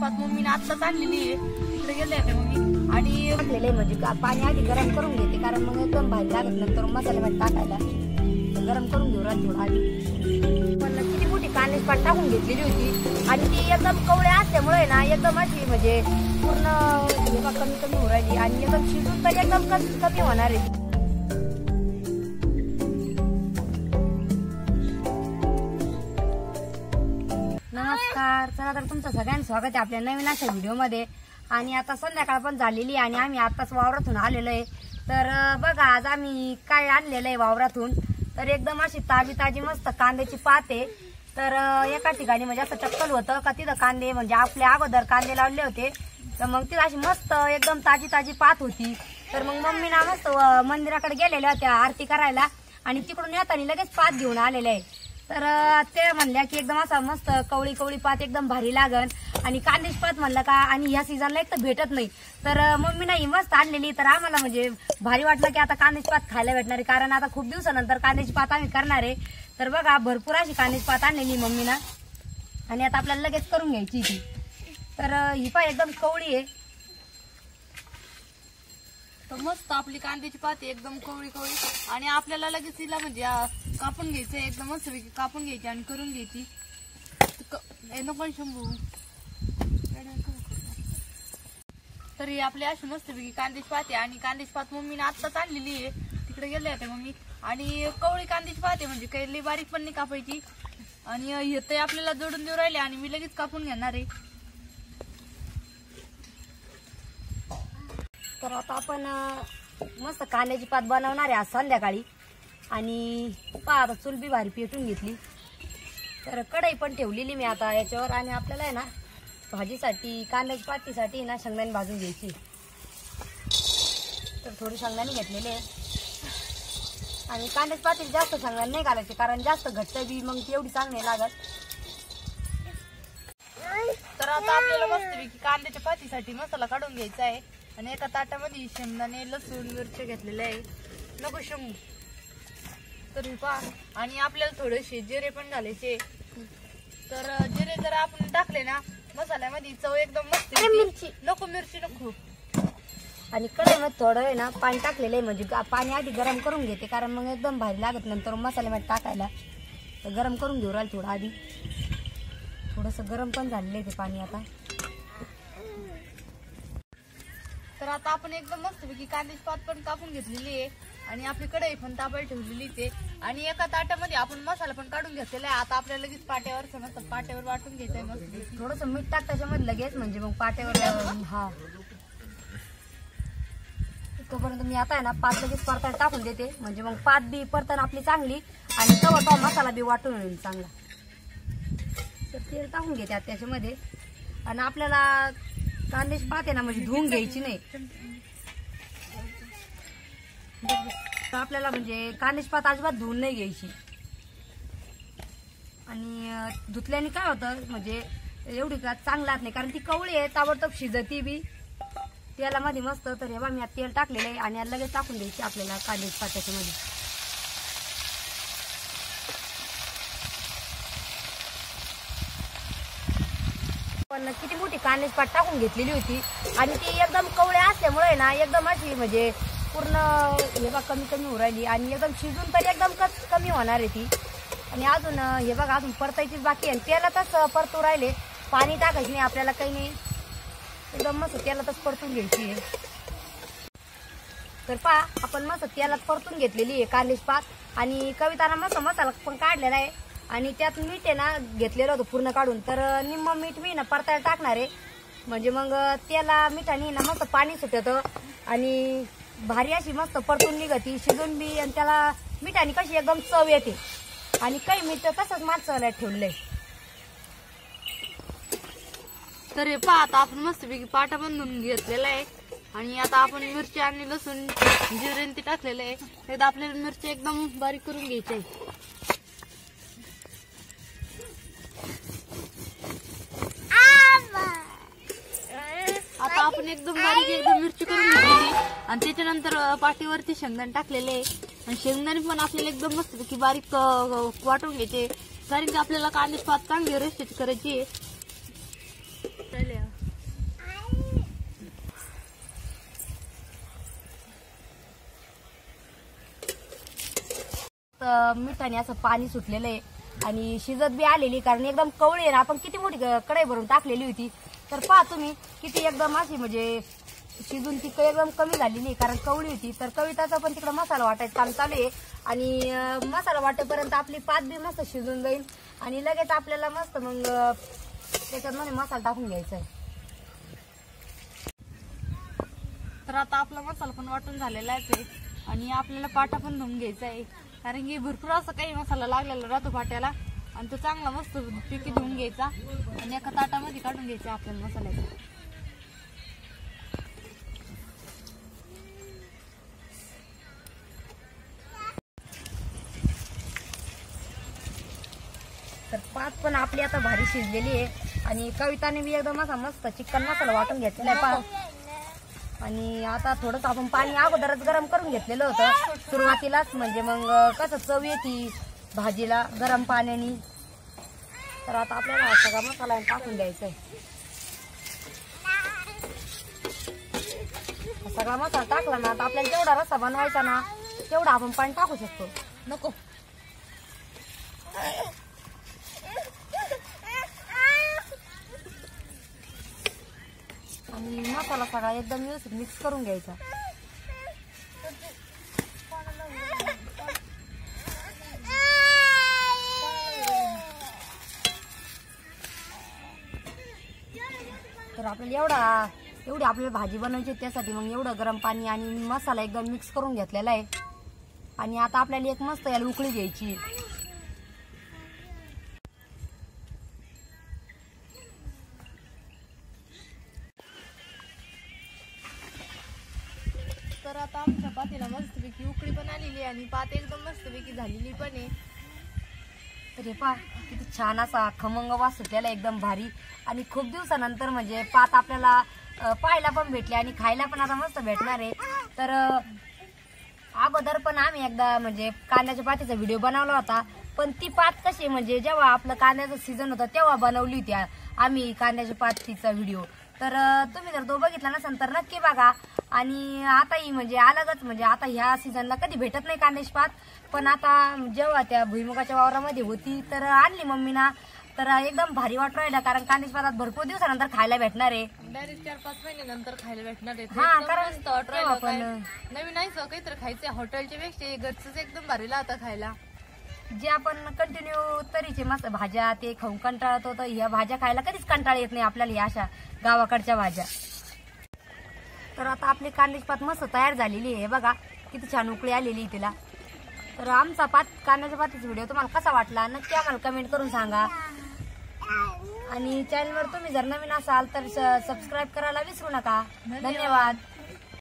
पात मम्मीने आत्ताच आणलेली आहे, तिकडे गेले होते मम्मी आणि टाकलेलं आहे. म्हणजे पाणी आधी गरम करून घेते, कारण मग एकदम भाजी लागत नंतर मसाल्यामध्ये टाकायला गरम करून घेऊ राहते थोडं आधी. पण किती मोठी कांद्याची पात टाकून घेतलेली होती आणि ती एकदम कवळे असल्यामुळे ना एकदम अशी म्हणजे पूर्ण कमी कमी होऊ राहिली आणि एकदम शिजून तर एकदम कमी होणार आहे. नमस्कार, चला तर तुमचं सगळ्यांचं स्वागत आहे आपल्या नवीन अशा व्हिडिओमध्ये. आणि आता संध्याकाळ पण झालेली आणि आम्ही आताच वावरातून आलेलो आहे. तर बघा आज आम्ही काय आणलेलं आहे वावरातून. तर एकदम अशी ताजी मस्त कांद्याची पात आहे. तर एका ठिकाणी म्हणजे असं टक्कल होतं का तिथं कांदे म्हणजे आपल्या अगोदर कांदे लावले होते, तर मग तिथं अशी मस्त एकदम ताजी पात होती. तर मग मम्मीना मस्त मंदिराकडे गेलेल्या होत्या आरती करायला आणि तिकडून येताना लगेच पात घेऊन आलेले आहे. तर ते म्हणल्या की एकदम असं मस्त कवळी पात एकदम भारी लागन आणि कांद्याची पात म्हणलं का आणि ह्या सीझनला एक तर भेटत नाही. तर मम्मीना ही मस्त आणलेली. तर आम्हाला म्हणजे भारी वाटलं की आता कांद्याची पात खायला भेटणार आहे, कारण आता खूप दिवसानंतर कांद्याची पात आम्ही करणार आहे. तर बघा भरपूर अशी कांद्याची पात आणलेली मम्मीना आणि आता आपल्याला लगेच करून घ्यायची ती. तर ही पाय एकदम कवळी आहे. तर मस्त आपली कांद्याची पात एकदम कवळी आणि आपल्याला लगेच तिला म्हणजे कापून घ्यायचं, एकदम मस्त कापून घ्यायची आणि करून घ्यायची. पण शंभू तर ही आपली अशी मस्तपैकी कांद्याची पात आहे आणि कांद्याची पात मम्मीने आत्ताच आणलेली आहे, तिकडे गेले होते मम्मी. आणि कवळी कांद्याची पात आहे म्हणजे काही बारीक पण नाही कापायची. आणि हे ते आपल्याला जोडून देऊ राहिले आणि मी लगेच कापून घेणार आहे. तर आता आपण मस्त कांद्याची पात बनवणार आहे आज संध्याकाळी. आणि आता चूल बी भारी पेटून घेतली. तर कढई पण ठेवलेली मी आता याच्यावर. आणि आपल्याला आहे ना भाजीसाठी कांद्याची पातीसाठी ना शेंगदाणे भाजून घ्यायची. तर थोडी शेंगदाणे घेतलेले आहे आणि कांद्याची पातीला जास्त शेंगदाणे नाही घालायचे, कारण जास्त घट्ट बी मग ती एवढी चांगली नाही लागत. तर आता आपल्याला मस्तपैकी कांद्याच्या पातीसाठी मसाला काढून घ्यायचा आहे. आणि एका ताटामध्ये शेंगदाणे लसूण मिरची घेतलेले आहे, नको शेंगू. तर पहा आणि आपल्याला थोडेसे जिरे पण घालायचे. तर जिरे जर आपण टाकले ना मसाल्यामध्ये चव एकदम मस्त. मिरची नको. आणि कढईमध्ये थोडं आहे ना पाणी टाकलेलं आहे, म्हणजे पाणी आधी गरम करून घेते, कारण मग एकदम भारी लागत नंतर मसाल्यामध्ये टाकायला. तर गरम करून घेऊ राहिलं थोडं आधी. थोडंसं गरम पण झालेलं आहे ते पाणी आता. तर आता आपण एकदम मस्तपैकी कांद्याची पात पण कापून घेतलेली आहे आणि आपली कढई पण तापायला ठेवलेली आहे. आणि एका ताटामध्ये आपण मसाला पण काढून घेतलेला आहे. आता आपल्याला लगेच पाट्यावर वाटून घ्यायचंय. मस्त थोडंसं मीठ टाक त्याच्यामध्ये लगेच, म्हणजे मग पाट्यावर. हा, तोपर्यंत मी आता आहे ना पात लगेच परतायला टाकून देते, म्हणजे मग पात बी परताना आपली चांगली आणि तवा मसाला बी वाटून होईल चांगला. तर तेल टाकून घेते आता त्याच्यामध्ये. आणि आपल्याला कांद्याची पात आहे ना म्हणजे धुवून घ्यायची नाही. तर आपल्याला म्हणजे कांद्याची पात अजिबात धुवून नाही घ्यायची. आणि धुतल्याने काय होतं म्हणजे एवढी का चांगलाच नाही, कारण ती कवळी आहे, ताबडतोब शिजती बी तेलामध्ये मस्त. तर हे बघा मी आता तेल टाकलेलं आहे आणि लगेच टाकून द्यायची आपल्याला कांद्याची पात त्याच्यामध्ये. पण किती मोठी कांद्याची पात टाकून घेतलेली होती आणि ती एकदम कवळे असल्यामुळे ना एकदम अशी म्हणजे पूर्ण हे बघा कमी होऊ राहिली आणि एकदम शिजून तरी एकदम कमी होणार आहे ती. आणि अजून हे बघा अजून परतायचीच बाकी आहे. तेलातच परतू राहिले, पाणी टाकायचं नाही आपल्याला, काही नाही, एकदम मस्त तेलातच परतून घ्यायची आहे. तर पहा आपण मस्त तेलात परतून घेतलेली आहे कांद्याची पात. आणि कविताना मस्त मसाला पण काढलेला आहे आणि त्यात मीठ आहे ना घेतलेलं होतं पूर्ण काढून. तर निम्म मीठ मी ना परतायला टाकणार आहे, म्हणजे मग त्याला मिठाने ना मस्त पाणी सुटतं आणि भारी अशी मस्त परतून निघती शिजून बी. आणि त्याला मिठाने कशी एकदम चव येते. आणि काही मीठ तसंच माणसाला ठेवलंय. तर हे पहा आता आपण मस्तपैकी पाटा बांधून घेतलेला आहे आणि आता आपण मिरची आणि लसूण जिरे ते टाकलेलं आहे. एकदा आपल्याला मिरची एकदम बारीक करून घ्यायची आहे. आता आपण एकदम बारीक मिरची करून घेतलेली आणि त्याच्यानंतर पाटीवरती शेंगदाणे टाकलेले आहे. आणि शेंगदाणे पण आपल्याला एकदम मस्तपैकी बारीक वाटून घ्यायचे, कारण की आपल्याला कांद्याची पात चांगली रेसिपी करायची आहे. मस्त मिठाने असं पाणी सुटलेलं आहे आणि शिजत बी आलेली, कारण एकदम कवळी आहे ना. आपण किती मोठी कढई भरून टाकलेली होती, तर पहा तुम्ही किती एकदम अशी म्हणजे शिजून ती एकदम कमी झाली नाही, कारण कवळी होती. तर कविताचा पण तिकडे मसाला वाटायचं काम चालू आहे आणि मसाला वाटेपर्यंत आपली पात बी मस्त शिजून जाईल आणि लगेच आपल्याला मस्त मग त्याच्यामध्ये मसाला टाकून घ्यायचा आहे. तर आता आपला मसाला पण वाटून झालेलाच आहे आणि आपल्याला पाटा पण धुवून घ्यायचा आहे, कारण की भरपूर असं काही मसाला लागलेला राहतो पाट्याला आणि तो चांगला मस्त पैकी धुवून घ्यायचा आणि एका ताटामध्ये काढून घ्यायचा आपल्याला मसाल्याचा. तर पात पण आपली आता भारी शिजलेली आहे आणि कविताने बी एकदम असा मस्त चिकन मसाला वाटून घेतलेला आहे पात. आणि आता थोडंसं आपण पाणी अगोदरच गरम करून घेतलेलं होतं सुरुवातीलाच, म्हणजे मग कसं चव येते भाजीला गरम पाण्याने. तर आता आपल्याला हा सगळा मसाला टाकून द्यायचा आहे. सगळा मसाला टाकला ना, आता आपल्याला जेवढा रस्सा बनवायचा ना तेवढा आपण पाणी टाकू शकतो. नको आणि मसाला सगळा एकदम व्यवस्थित मिक्स करून घ्यायचा. तर आपल्याला एवढी आपल्याला भाजी बनवायची, त्यासाठी मग एवढं गरम पाणी आणि मसाला एकदम मिक्स करून घेतलेला आहे. आणि आता आपल्याला एक मस्त याला उकळी घ्यायची. तर आता आमच्या पातीला मस्तपैकी उकळी पण आलेली आहे आणि पात एकदम मस्तपैकी झालेली पण आहे. तर हे पहा किती छान असा खमंग वास सुटलेला एकदम भारी. आणि खूप दिवसानंतर म्हणजे पात आपल्याला पाहायला पण भेटले आणि खायला पण आता मस्त भेटणार आहे. तर अगोदर पण आम्ही एकदा म्हणजे कांद्याच्या पातीचा व्हिडिओ बनवला होता, पण ती पात कशी म्हणजे जेव्हा आपलं कांद्याचं सीझन होतं तेव्हा बनवली होती आम्ही कांद्याच्या पातीचा व्हिडिओ. तर तुम्ही जर तो बघितला नसेल तर नक्की बघा. आणि आता ही म्हणजे अलगच, म्हणजे आता ह्या सीझनला कधी भेटत नाही कांद्याची पात, पण आता जेव्हा त्या भुईमुगाच्या वावरामध्ये होती तर आणली मम्मीना. तर एकदम भारी वाटू राहिला, कारण कांद्याची पात भरपूर दिवसानंतर खायला भेटणार आहे. डायरेक्ट 4-5 महिन्यानंतर खायला भेटणार आहे. हा, कारण मस्त वाटू राहिलं, आपण काय नवीन आहे काहीतरी खायचं. हॉटेलच्या पेक्षा घरचंच एकदम भारी लागतं खायला. जे आपण कंटिन्यू तरीचे मस्त भाज्या ते खाऊन कंटाळत होतं, ह्या भाज्या खायला कधीच कंटाळ येत नाही आपल्याला, ह्या अशा गावाकडच्या भाज्या. तर आता आपली कांद्याची पात मस्त तयार झालेली आहे बघा, किती छान उकळी आलेली तिला. तर आमचा कांद्याच्या पातीचा व्हिडिओ तुम्हाला कसा वाटला नक्की आम्हाला कमेंट करून सांगा. आणि चॅनलवर तुम्ही जर नवीन असाल तर सबस्क्राईब करायला विसरू नका. धन्यवाद.